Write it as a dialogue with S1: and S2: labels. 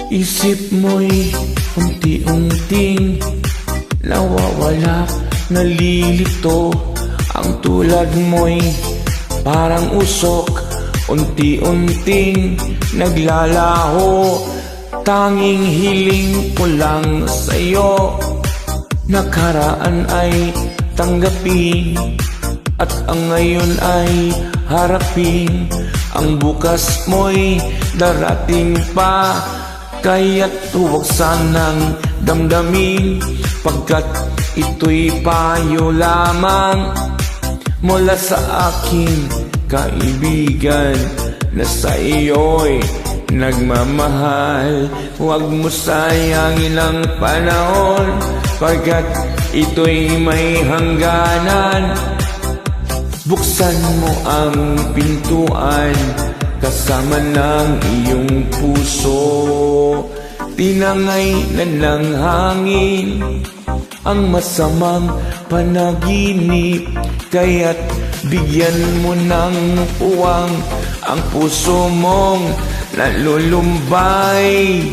S1: Isip mo'y unti-unting nawawala, nalilito. Ang tulad mo'y parang usok, unti-unting naglalaho. Tanging hiling ko lang sa'yo, nakaraan ay tanggapin, at ang ngayon ay harapin. Ang bukas mo'y darating pa, kaya't huwag sanang damdamin, pagkat ito'y payo lamang mula sa aking kaibigan na sa iyo'y nagmamahal. Huwag mo sayangin ang panahon, pagkat ito'y may hangganan. Buksan mo ang pintuan kasama ng iyong puso. Tinangay na ng hangin ang masamang panaginip, kaya't bigyan mo ng puwang ang puso mong nalulumbay.